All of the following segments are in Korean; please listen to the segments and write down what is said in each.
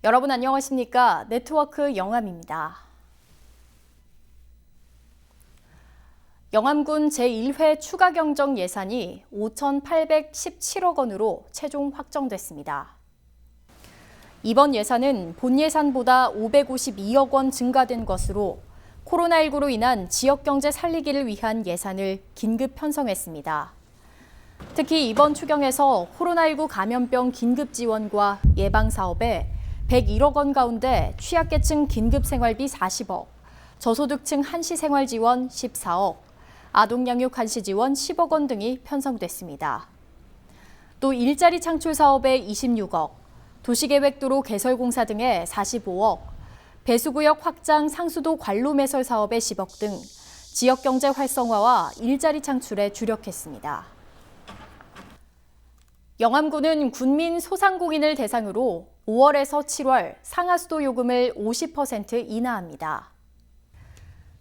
여러분 안녕하십니까? 네트워크 영암입니다. 영암군 제1회 추가 경정 예산이 5,817억 원으로 최종 확정됐습니다. 이번 예산은 본 예산보다 552억 원 증가된 것으로 코로나19로 인한 지역경제 살리기를 위한 예산을 긴급 편성했습니다. 특히 이번 추경에서 코로나19 감염병 긴급 지원과 예방 사업에 101억 원 가운데 취약계층 긴급생활비 40억, 저소득층 한시생활 지원 14억, 아동양육 한시 지원 10억 원 등이 편성됐습니다. 또 일자리 창출 사업에 26억, 도시계획도로 개설공사 등에 45억, 배수구역 확장 상수도 관로 매설 사업에 10억 등 지역경제 활성화와 일자리 창출에 주력했습니다. 영암군은 군민 소상공인을 대상으로 5월에서 7월 상하수도 요금을 50% 인하합니다.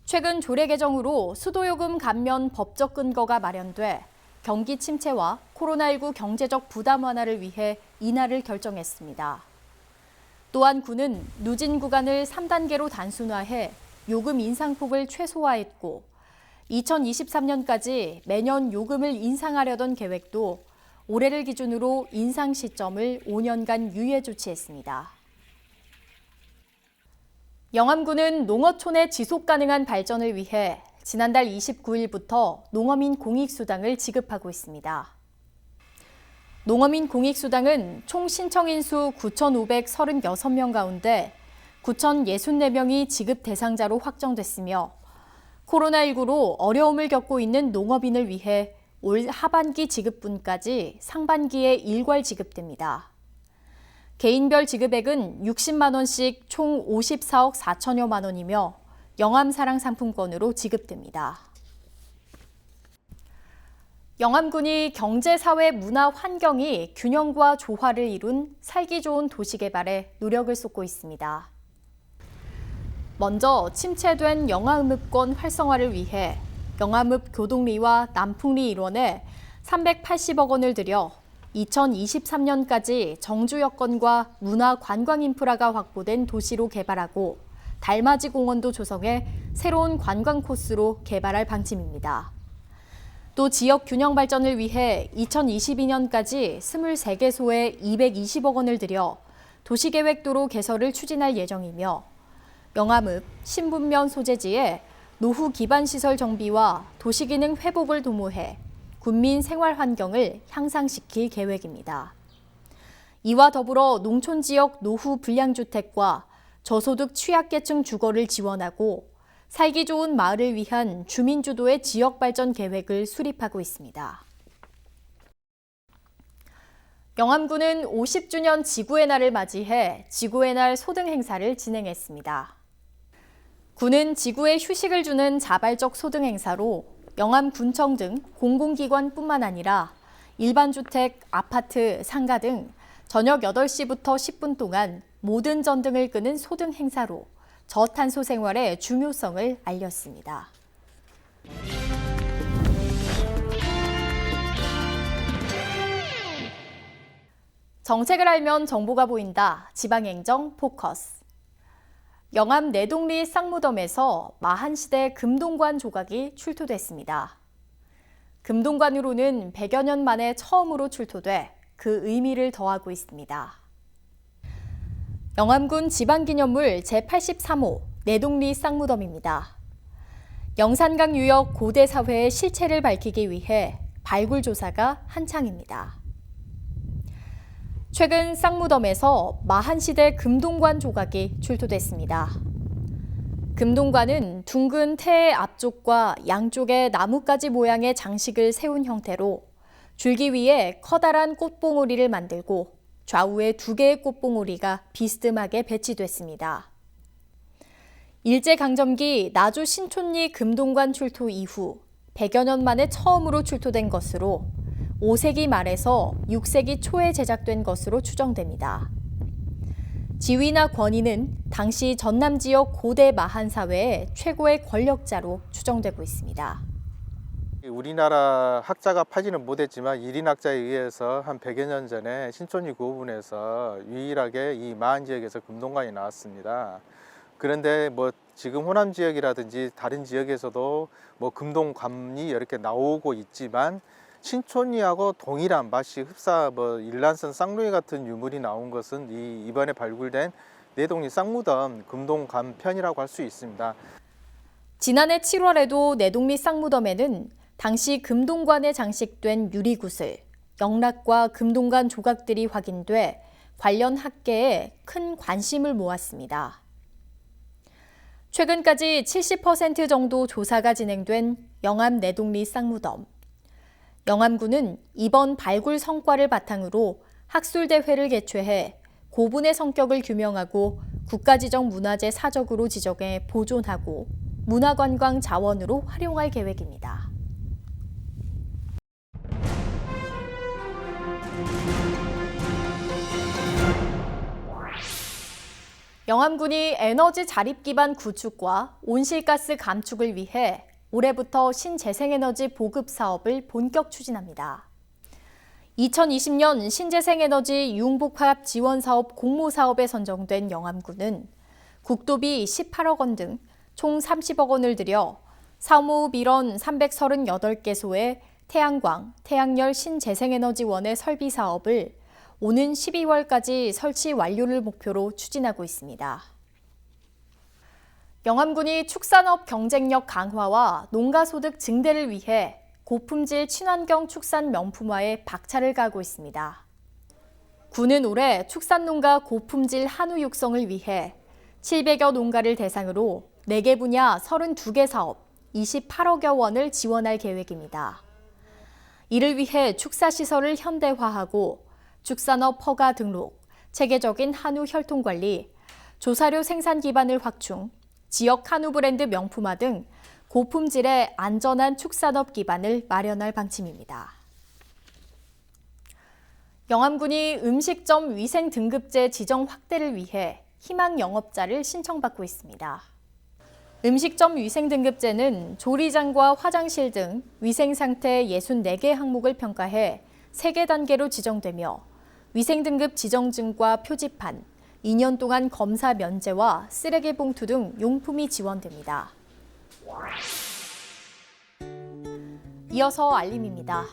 최근 조례 개정으로 수도요금 감면 법적 근거가 마련돼 경기 침체와 코로나19 경제적 부담 완화를 위해 인하를 결정했습니다. 또한 군은 누진 구간을 3단계로 단순화해 요금 인상폭을 최소화했고 2023년까지 매년 요금을 인상하려던 계획도 올해를 기준으로 인상 시점을 5년간 유예 조치했습니다. 영암군은 농어촌의 지속 가능한 발전을 위해 지난달 29일부터 농어민 공익수당을 지급하고 있습니다. 농어민 공익수당은 총 신청인 수 9,536명 가운데 9,064명이 지급 대상자로 확정됐으며 코로나19로 어려움을 겪고 있는 농업인을 위해 올 하반기 지급분까지 상반기에 일괄 지급됩니다. 개인별 지급액은 60만 원씩 총 54억 4천여만 원이며 영암사랑 상품권으로 지급됩니다. 영암군이 경제, 사회, 문화, 환경이 균형과 조화를 이룬 살기 좋은 도시 개발에 노력을 쏟고 있습니다. 먼저 침체된 영암읍권 활성화를 위해 영암읍 교동리와 남풍리 일원에 380억 원을 들여 2023년까지 정주 여건과 문화 관광 인프라가 확보된 도시로 개발하고 달맞이 공원도 조성해 새로운 관광 코스로 개발할 방침입니다. 또 지역 균형 발전을 위해 2022년까지 23개소에 220억 원을 들여 도시계획도로 개설을 추진할 예정이며 영암읍 신분면 소재지에 노후 기반 시설 정비와 도시기능 회복을 도모해 군민 생활 환경을 향상시킬 계획입니다. 이와 더불어 농촌 지역 노후 불량주택과 저소득 취약계층 주거를 지원하고 살기 좋은 마을을 위한 주민주도의 지역 발전 계획을 수립하고 있습니다. 영암군은 50주년 지구의 날을 맞이해 지구의 날 소등 행사를 진행했습니다. 군은 지구에 휴식을 주는 자발적 소등 행사로 영암군청 등 공공기관뿐만 아니라 일반 주택, 아파트, 상가 등 저녁 8시부터 10분 동안 모든 전등을 끄는 소등 행사로 저탄소 생활의 중요성을 알렸습니다. 정책을 알면 정보가 보인다. 지방행정 포커스. 영암 내동리 쌍무덤에서 마한시대 금동관 조각이 출토됐습니다. 금동관으로는 100여 년 만에 처음으로 출토돼 그 의미를 더하고 있습니다. 영암군 지방기념물 제83호 내동리 쌍무덤입니다. 영산강 유역 고대 사회의 실체를 밝히기 위해 발굴 조사가 한창입니다. 최근 쌍무덤에서 마한시대 금동관 조각이 출토됐습니다. 금동관은 둥근 태의 앞쪽과 양쪽에 나뭇가지 모양의 장식을 세운 형태로 줄기 위에 커다란 꽃봉오리를 만들고 좌우에 2개의 꽃봉오리가 비스듬하게 배치됐습니다. 일제강점기 나주 신촌리 금동관 출토 이후 100여 년 만에 처음으로 출토된 것으로 5세기 말에서 6세기 초에 제작된 것으로 추정됩니다. 지위나 권위는 당시 전남 지역 고대 마한 사회의 최고의 권력자로 추정되고 있습니다. 우리나라 학자가 파지는 못했지만 일인 학자에 의해서 한 100여 년 전에 신촌리 구호분에서 유일하게 이 마안 지역에서 금동관이 나왔습니다. 그런데 뭐 지금 호남 지역이라든지 다른 지역에서도 뭐 금동관이 이렇게 나오고 있지만 신촌리하고 동일한 마치 흡사 뭐 일란성 쌍둥이 같은 유물이 나온 것은 이번에 발굴된 내동리 쌍무덤 금동관 편이라고 할 수 있습니다. 지난해 7월에도 내동리 쌍무덤에는 당시 금동관에 장식된 유리구슬, 영락과 금동관 조각들이 확인돼 관련 학계에 큰 관심을 모았습니다. 최근까지 70% 정도 조사가 진행된 영암 내동리 쌍무덤. 영암군은 이번 발굴 성과를 바탕으로 학술대회를 개최해 고분의 성격을 규명하고 국가지정 문화재 사적으로 지정해 보존하고 문화관광 자원으로 활용할 계획입니다. 영암군이 에너지 자립 기반 구축과 온실가스 감축을 위해 올해부터 신재생에너지 보급 사업을 본격 추진합니다. 2020년 신재생에너지 융복합 지원사업 공모사업에 선정된 영암군은 국도비 18억 원 등 총 30억 원을 들여 사무업 일원 338개소의 태양광, 태양열 신재생에너지원의 설비 사업을 오는 12월까지 설치 완료를 목표로 추진하고 있습니다. 영암군이 축산업 경쟁력 강화와 농가소득 증대를 위해 고품질 친환경 축산 명품화에 박차를 가하고 있습니다. 군은 올해 축산농가 고품질 한우 육성을 위해 700여 농가를 대상으로 4개 분야 32개 사업 28억여 원을 지원할 계획입니다. 이를 위해 축사시설을 현대화하고 축산업 허가 등록, 체계적인 한우 혈통관리, 조사료 생산 기반을 확충, 지역 한우 브랜드 명품화 등 고품질의 안전한 축산업 기반을 마련할 방침입니다. 영암군이 음식점 위생 등급제 지정 확대를 위해 희망 영업자를 신청받고 있습니다. 음식점 위생 등급제는 조리장과 화장실 등 위생 상태 64개 항목을 평가해 3개 단계로 지정되며 위생 등급 지정증과 표지판, 2년 동안 검사 면제와 쓰레기 봉투 등 용품이 지원됩니다. 이어서 알림입니다.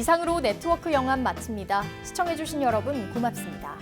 이상으로 네트워크 영암 마칩니다. 시청해주신 여러분 고맙습니다.